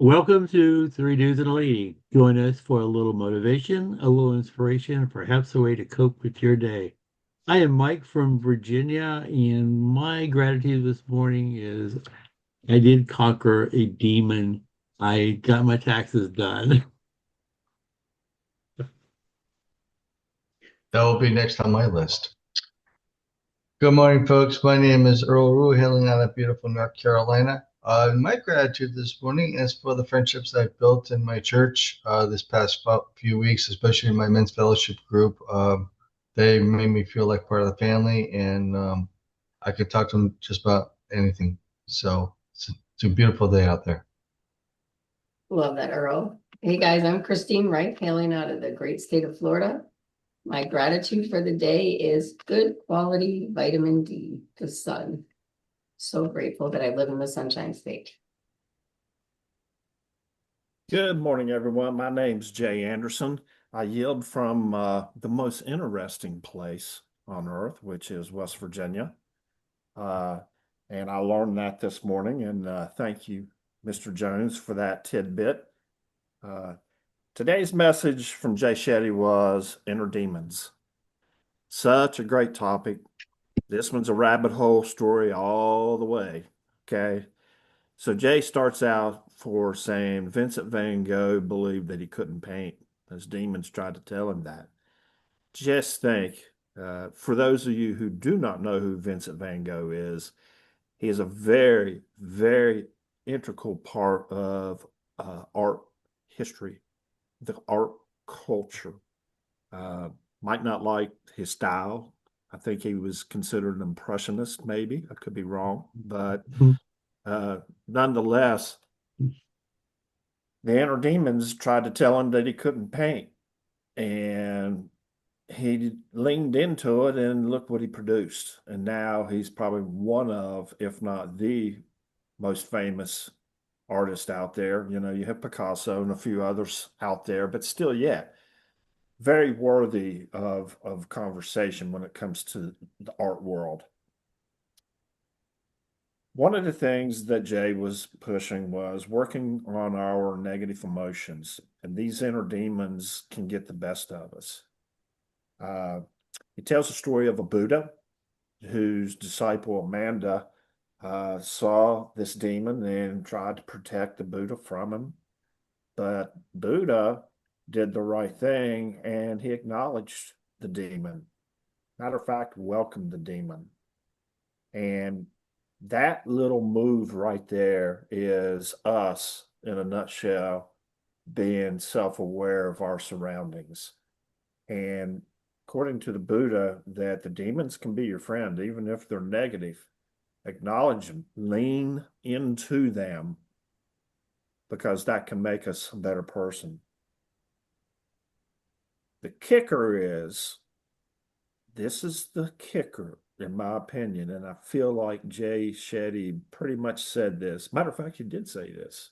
Welcome to Three Dudes and a Lady. Join us for a little motivation, a little inspiration, and perhaps a way to cope with your day. I am Mike from Virginia, and my gratitude this morning is I did conquer a demon. I got my taxes done. That will be next on my list. Good morning, folks. My name is Earl Rue, hailing out of beautiful North Carolina. My gratitude this morning is for the friendships I've built in my church this past few weeks, especially in my men's fellowship group. They made me feel like part of the family, and I could talk to them just about anything. So it's a beautiful day out there. Love that, Earl. Hey guys, I'm Christine Wright, hailing out of the great state of Florida. My gratitude for the day is good quality vitamin D, the sun. So grateful that I live in the Sunshine State. Good morning, everyone. My name's Jay Anderson. I yield from the most interesting place on earth, which is West Virginia. Uh, and I learned that this morning, and thank you, Mr. Jones, for that tidbit. Uh, Today's message from Jay Shetty was inner demons. Such a great topic. This one's a rabbit hole story all the way. Okay. So Jay starts out for saying Vincent van Gogh believed that he couldn't paint. His demons tried to tell him that. Just think, for those of you who do not know who Vincent van Gogh is, he is a very, very integral part of art history, the art culture. Uh, might not like his style. I think he was considered an impressionist, maybe. I could be wrong, but uh, nonetheless, the inner demons tried to tell him that he couldn't paint, and he leaned into it, and look what he produced. And now he's probably one of, if not the most famous artist out there. You know, you have Picasso and a few others out there, but still, yeah, very worthy of conversation when it comes to the art world. One of the things that Jay was pushing was working on our negative emotions, and these inner demons can get the best of us. Uh, he tells the story of a Buddha whose disciple Amanda saw this demon and tried to protect the Buddha from him. But Buddha did the right thing and he acknowledged the demon. Matter of fact, welcomed the demon. And that little move right there is us in a nutshell being self-aware of our surroundings. And according to the Buddha, that the demons can be your friend, even if they're negative. Acknowledge them, lean into them, because that can make us a better person. The kicker is, this is the kicker, in my opinion, and I feel like Jay Shetty pretty much said this. Matter of fact, he did say this.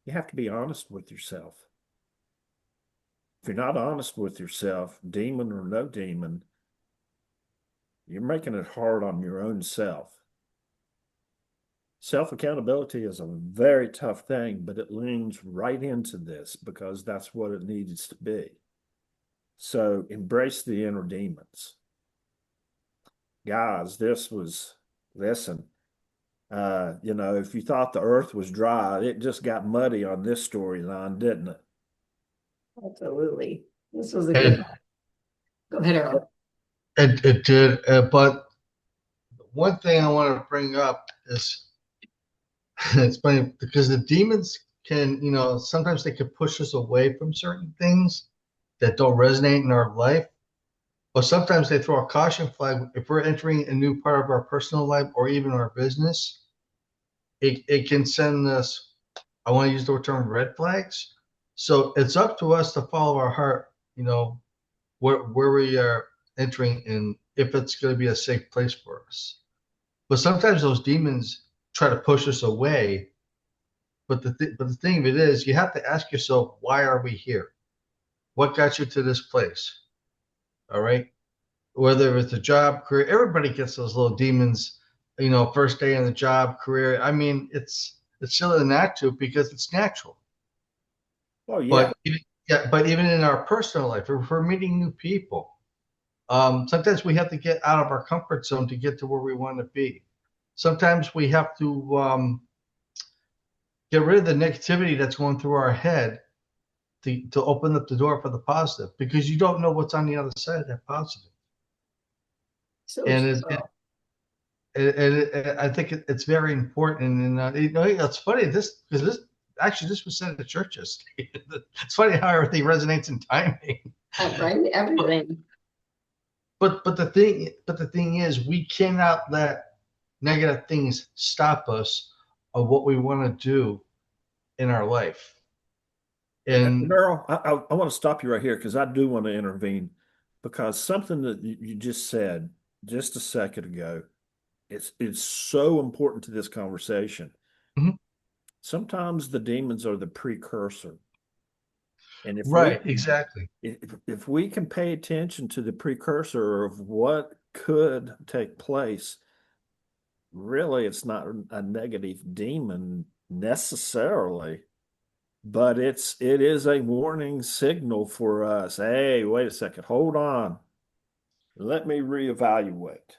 You have to be honest with yourself. If you're not honest with yourself, demon or no demon, you're making it hard on your own self. Self accountability is a very tough thing, but it leans right into this because that's what it needs to be. So embrace the inner demons. Guys, listen, if you thought the earth was dry, it just got muddy on this storyline, didn't it? Absolutely. This was a good And one. Go ahead, Earl. it did, but one thing I want to bring up is it's funny because the demons can, sometimes they can push us away from certain things that don't resonate in our life. But sometimes they throw a caution flag if we're entering a new part of our personal life or even our business. It can send us, I want to use the term red flags. So it's up to us to follow our heart, where we are entering and if it's going to be a safe place for us. But sometimes those demons try to push us away. But the thing of it is, you have to ask yourself, why are we here? What got you to this place? All right. Whether it's a job, career, everybody gets those little demons, first day in the job, career. I mean, it's silly not to because it's natural. Oh yeah. But even in our personal life, if we're meeting new people, sometimes we have to get out of our comfort zone to get to where we want to be. Sometimes we have to get rid of the negativity that's going through our head to open up the door for the positive, because you don't know what's on the other side of that positive. So And true. I think it's very important. And it's funny this was said at church yesterday. It's funny how everything resonates in timing. Right? Everything. But the thing is, we cannot let negative things stop us of what we want to do in our life. And Merrill, I want to stop you right here because I do want to intervene because something that you just said just a second ago, it's so important to this conversation. Mhm. Sometimes the demons are the precursor. And Right, exactly. if we can pay attention to the precursor of what could take place, really it's not a negative demon necessarily, but it is a warning signal for us. Hey, wait a second, hold on. Let me reevaluate.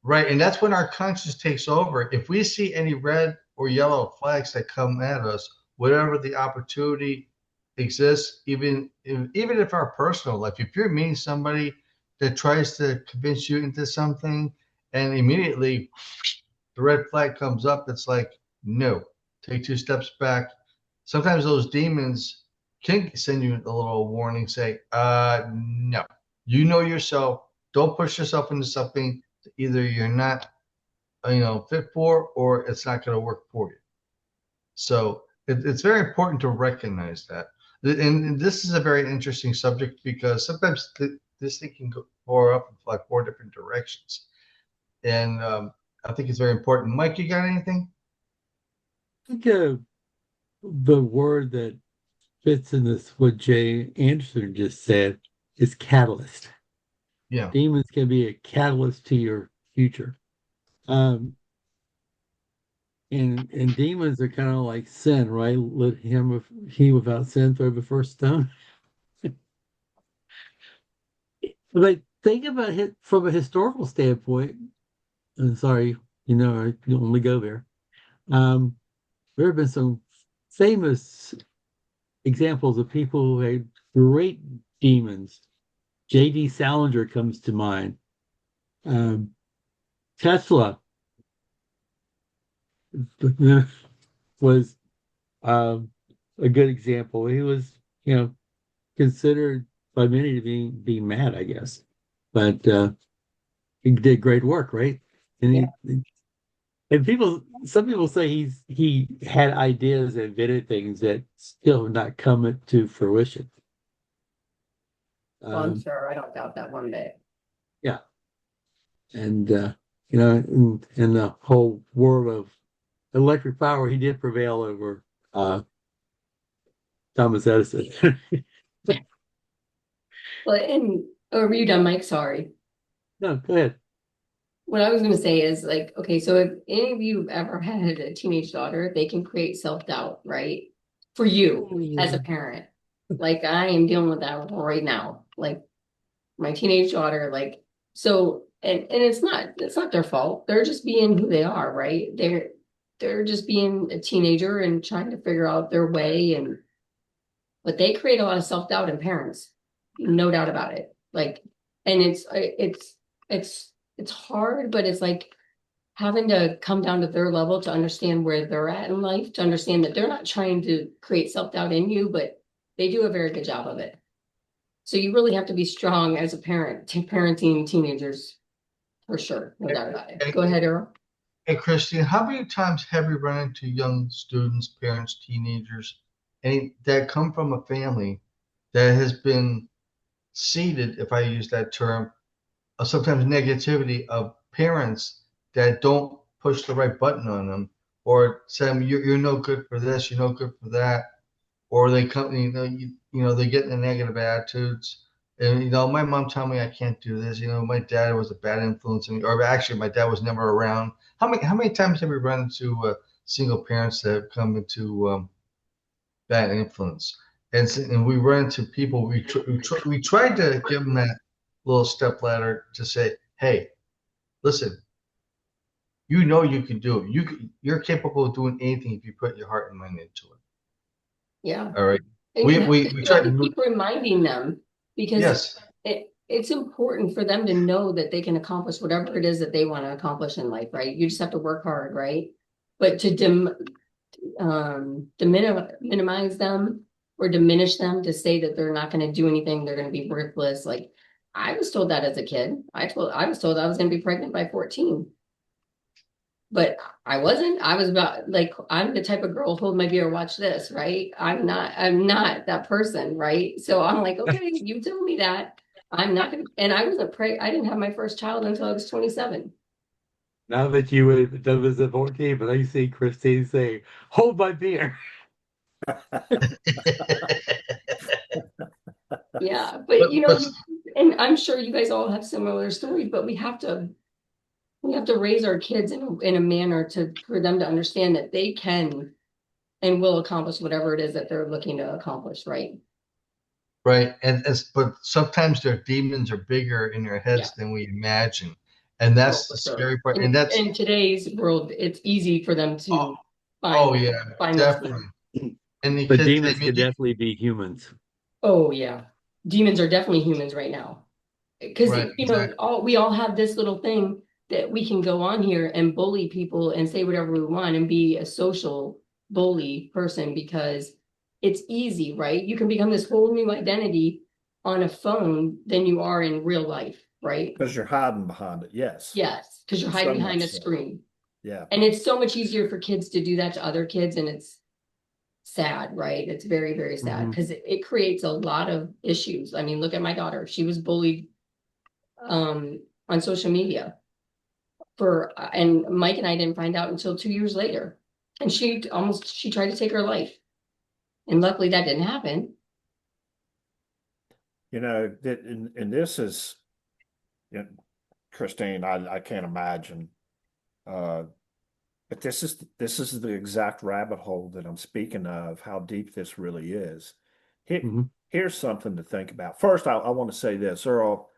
Right. And that's when our conscience takes over. If we see any red or yellow flags that come at us, whatever the opportunity exists, even if our personal life, if you're meeting somebody that tries to convince you into something and immediately the red flag comes up, it's like, no, take two steps back. Sometimes those demons can send you a little warning, say, no, you know yourself. Don't push yourself into something either you're not, fit for, or it's not going to work for you. So it's very important to recognize that. And this is a very interesting subject because sometimes this thing can go up in like four different directions. And I think it's very important. Mike, you got anything? I think the word that fits in this, what Jay Anderson just said, is catalyst. Yeah. Demons can be a catalyst to your future. Um, and demons are kind of like sin, right? Let he without sin throw the first stone. But think about it from a historical standpoint. I'm sorry, I can only go there. Um, there have been some famous examples of people who had great demons. J.D. Salinger comes to mind. Um, Tesla was um, a good example. He was, considered by many to being mad, I guess, but he did great work, right? Yeah. And some people say he had ideas and invented things that still have not come to fruition. Well, I'm Um, sure. I don't doubt that one bit. yeah, and in the whole world of electric power, he did prevail over uh, Thomas Edison. Well, were you done, Mike? Sorry. No, go ahead. What I was going to say is like, okay, so if any of you have ever had a teenage daughter, they can create self-doubt, right? For you as a parent. Like I am dealing with that right now. Like my teenage daughter, like so and it's not their fault. They're just being who they are, right? They're just being a teenager and trying to figure out their way but they create a lot of self-doubt in parents. No doubt about it. Like and it's hard, but it's like having to come down to their level to understand where they're at in life, to understand that they're not trying to create self-doubt in you, but they do a very good job of it. So you really have to be strong as a parent, parenting teenagers for sure, no doubt about it. Hey, Go ahead, Earl. hey, Christine, how many times have you run into young students, parents, teenagers, that come from a family that has been seeded, if I use that term, sometimes negativity of parents that don't push the right button on them, or say you're no good for this, you're no good for that, or they come, they get in the negative attitudes. And my mom told me I can't do this. My dad was a bad influence on me, or actually, my dad was never around. How many times have we run into single parents that have come into bad influence. And we run into people. We tried to give them that little step ladder to say, hey, listen, you know you can do it. You're capable of doing anything if you put your heart and mind into it. Yeah. All right. And We you have we to, we you have tried. to keep reminding them because Yes. it's important for them to know that they can accomplish whatever it is that they want to accomplish in life, right? You just have to work hard, right? But to minimize them or diminish them, to say that they're not going to do anything, they're going to be worthless. Like I was told that as a kid. I was told I was going to be pregnant by 14. But I wasn't. I was about like I'm the type of girl, hold my beer, watch this, right? I'm not that person, right? So I'm like, okay, you told me that. I'm not gonna, and I wasn't I didn't have my first child until I was 27. Now that you would that was at 14, but I see Christine say, hold my beer. Yeah, but But but and I'm sure you guys all have similar stories, but we have to raise our kids in a manner for them to understand that they can and will accomplish whatever it is that they're looking to accomplish, right? right, but sometimes their demons are bigger in their Yeah. heads than we imagine, and Oh, that's for the sure. scary part. And that's In today's world, it's easy for them oh, to oh find yeah, find those definitely. things. And the But kids, I demons mean, could definitely be humans. Oh yeah. Demons are definitely humans right now. Because right, exactly. we all have this little thing that we can go on here and bully people and say whatever we want and be a social bully person because it's easy, right? You can become this whole new identity on a phone than you are in real life, right? Because you're hiding behind it. Yes. Yes, because you're So hiding behind much a so. screen. Yeah. And it's so much easier for kids to do that to other kids, and it's sad, right? It's very, very sad Mhm. because it creates a lot of issues. I mean, look at my daughter. She was bullied on social media and Mike and I didn't find out until 2 years later. And she tried to take her life. And luckily that didn't happen. And this is, you know, Christine, I can't imagine. Uh, but this is the exact rabbit hole that I'm speaking of, how deep this really is. Here, Mhm. here's something to think about. First, I want to say this, Earl,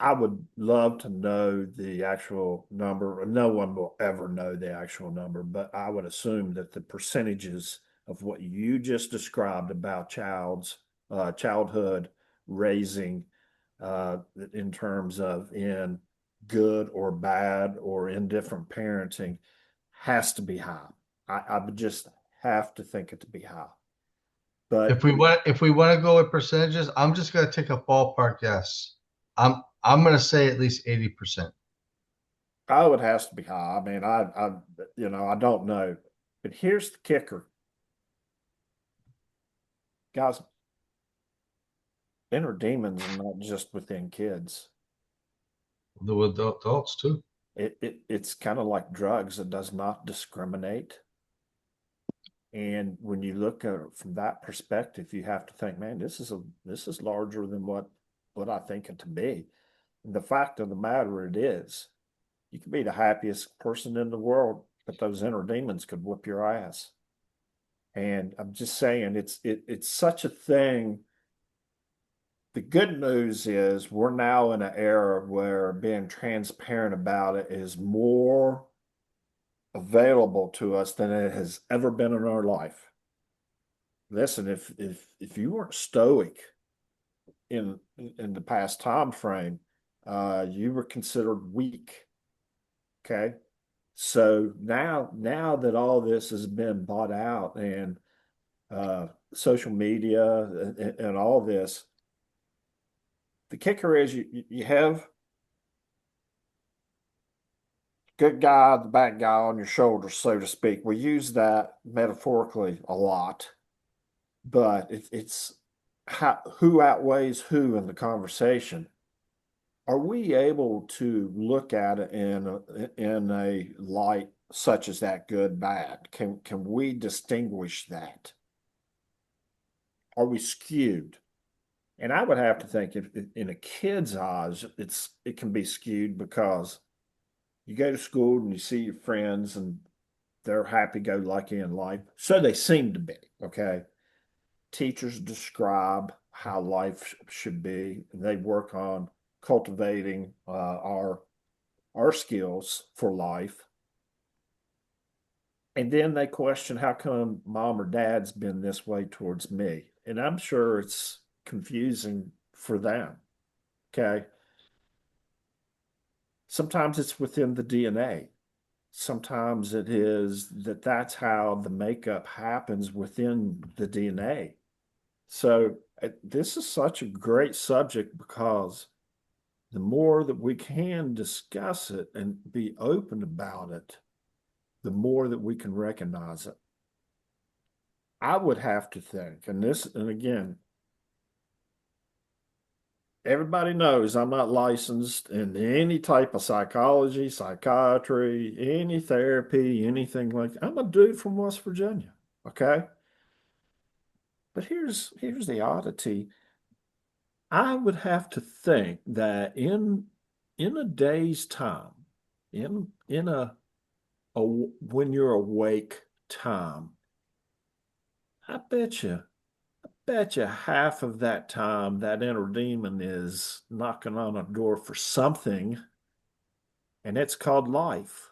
I would love to know the actual number. No one will ever know the actual number, but I would assume that the percentages of what you just described about childhood raising, in terms of in good or bad or indifferent parenting, has to be high. I would just have to think it to be high. But If we want to go with percentages, I'm just gonna take a ballpark guess. I'm gonna say at least 80%. oh, it has to be high. I mean, I don't know. But here's the kicker, guys. Inner demons are not just within kids. The adults too. It's kind of like drugs. It does not discriminate. And when you look at it from that perspective, you have to think, man, this is larger than what I think it to be. And the fact of the matter it is, you could be the happiest person in the world, but those inner demons could whip your ass. And I'm just saying, it's such a thing. The good news is we're now in an era where being transparent about it is more available to us than it has ever been in our life. Listen, if you weren't stoic in the past time frame, you were considered weak. Okay. So now that all this has been bought out and social media and all this, the kicker is you have good guy, the bad guy on your shoulders, so to speak. We use that metaphorically a lot, but it's who outweighs who in the conversation. Are we able to look at it in a light such as that good bad? Can we distinguish that? Are we skewed? And I would have to think if in a kid's eyes, it can be skewed because you go to school and you see your friends and they're happy-go-lucky in life. So they seem to be, okay? Teachers describe how life should be. They work on cultivating our skills for life. And then they question how come mom or dad's been this way towards me. And I'm sure it's confusing for them. Okay. Sometimes it's within the DNA. Sometimes it is that's how the makeup happens within the DNA. So this is such a great subject because the more that we can discuss it and be open about it, the more that we can recognize it. I would have to think, and again, everybody knows I'm not licensed in any type of psychology, psychiatry, any therapy, anything like that. I'm a dude from West Virginia, okay? But here's the oddity. I would have to think that in a day's time, in a when you're awake time, I bet you half of that time that inner demon is knocking on a door for something, and it's called life.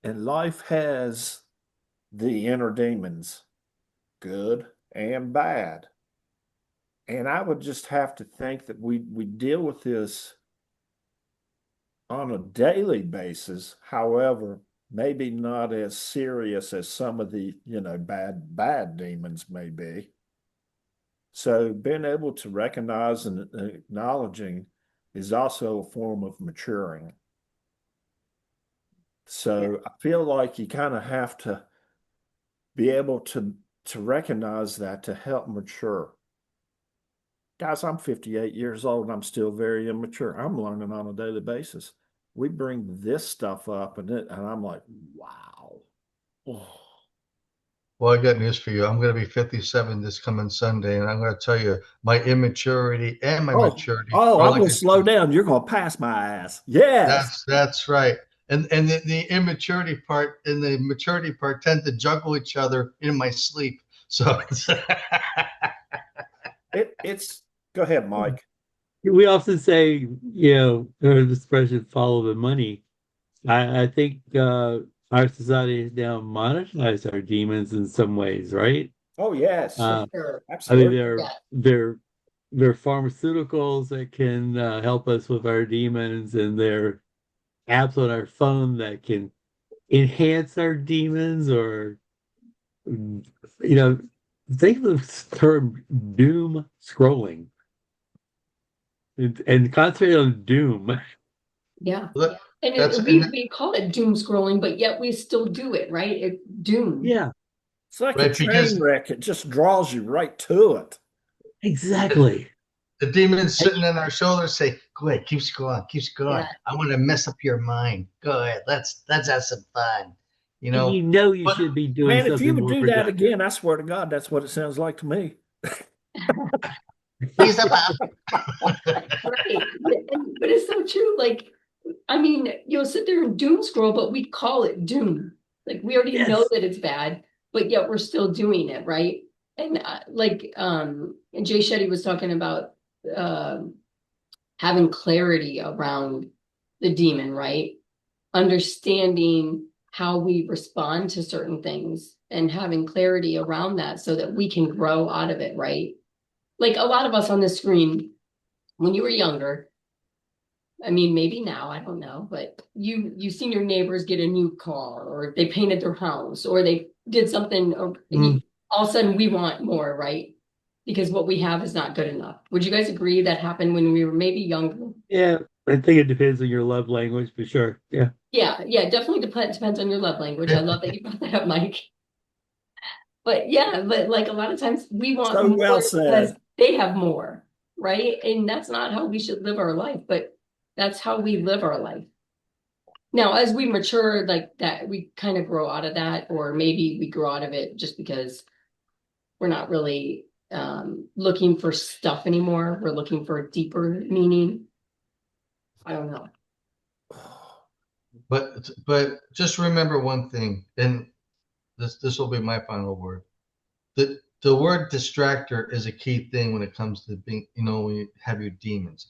And life has the inner demons, good and bad. And I would just have to think that we deal with this on a daily basis. However, maybe not as serious as some of the, bad demons may be. So being able to recognize and acknowledging is also a form of maturing. So I feel like you kind of have to be able to recognize that to help mature. Guys, I'm 58 years old and I'm still very immature. I'm learning on a daily basis. We bring this stuff up and I'm like, wow. Oh. Well, I got news for you. I'm going to be 57 this coming Sunday, and I'm going to tell you my immaturity and my maturity are I'm like going to slow down. You're going to pass my ass. Yes. That's right. And the immaturity part and the maturity part tend to juggle each other in my sleep. So it's go ahead, Mike. We often say, the expression follow the money. I think our society has now monetized our demons in some ways, right? Oh, yes. Sure. I mean, Absolutely. there are pharmaceuticals that can help us with our demons, and there are apps on our phone that can enhance our demons, or think of the term doom scrolling and concentrate on doom. Yeah. Look, And we call it doom scrolling, but yet we still do it, right? It doom. Yeah, It's like right, a train wreck. It just draws you right to it. exactly. the demons sitting on our shoulders say, "Go ahead, keep going. Yeah. I want to mess up your mind. Go ahead, let's have some fun." And you But should be doing Man, if you something would more do that productive. again, I swear to God, that's what it sounds like to me. he's about Right. But it's so true. Like, I mean, you'll sit there and doom scroll, but we call it doom. Like, we already know Yes. that it's bad, but yet we're still doing it, right? And and Jay Shetty was talking about having clarity around the demon, right? Understanding how we respond to certain things and having clarity around that so that we can grow out of it, right? Like a lot of us on the screen, when you were younger, I mean, maybe now, I don't know, but you've seen your neighbors get a new car, or they painted their house, or they did something, all of a sudden we want more, right? Because what we have is not good enough. Would you guys agree that happened when we were maybe younger? Yeah, I think it depends on your love language, for sure. Yeah. Yeah, definitely depends on your love language. I love that you brought that up, Mike. But yeah, but like a lot of times we want So more well because said. they have more, right? And that's not how we should live our life, but that's how we live our life. Now, as we mature, like that, we kind of grow out of that, or maybe we grow out of it just because we're not really looking for stuff anymore. We're looking for a deeper meaning. I don't know. But just remember one thing, and this will be my final word. The word distractor is a key thing when it comes to being, when you have your demons.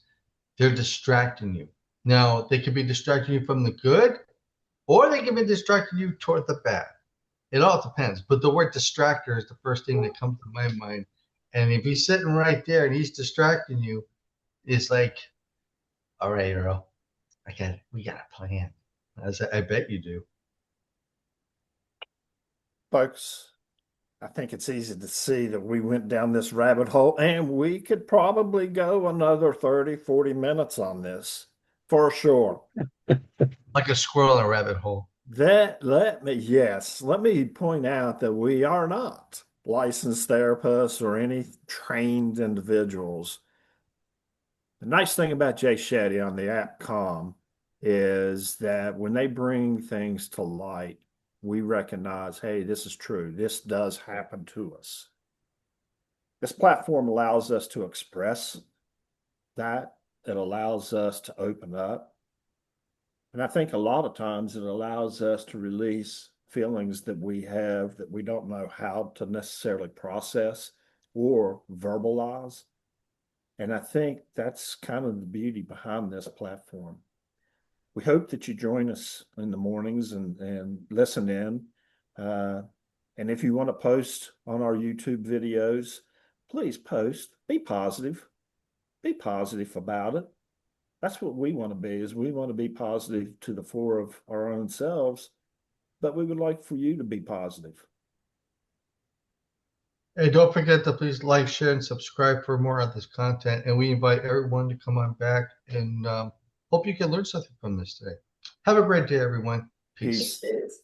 They're distracting you. Now, they could be distracting you from the good, or they can be distracting you toward the bad. It all depends. But the word distractor is the first thing that comes to my mind. And if he's sitting right there and he's distracting you, it's like, all right, Earl, we got a plan. I bet you do. Folks, I think it's easy to see that we went down this rabbit hole, and we could probably go another 30, 40 minutes on this for sure. Like a squirrel in a rabbit hole. Let me point out that we are not licensed therapists or any trained individuals. The nice thing about Jay Shetty on the app Calm is that when they bring things to light, we recognize, hey, this is true. This does happen to us. This platform allows us to express that. It allows us to open up. And I think a lot of times it allows us to release feelings that we have that we don't know how to necessarily process or verbalize. And I think that's kind of the beauty behind this platform. We hope that you join us in the mornings and listen in. And if you want to post on our YouTube videos, please post. Be positive. Be positive about it. That's what we want to be, is we want to be positive to the fore of our own selves, but we would like for you to be positive. Hey, don't forget to please like, share, and subscribe for more of this content. And we invite everyone to come on back, and hope you can learn something from this today. Have a great day, everyone. Peace. Peace.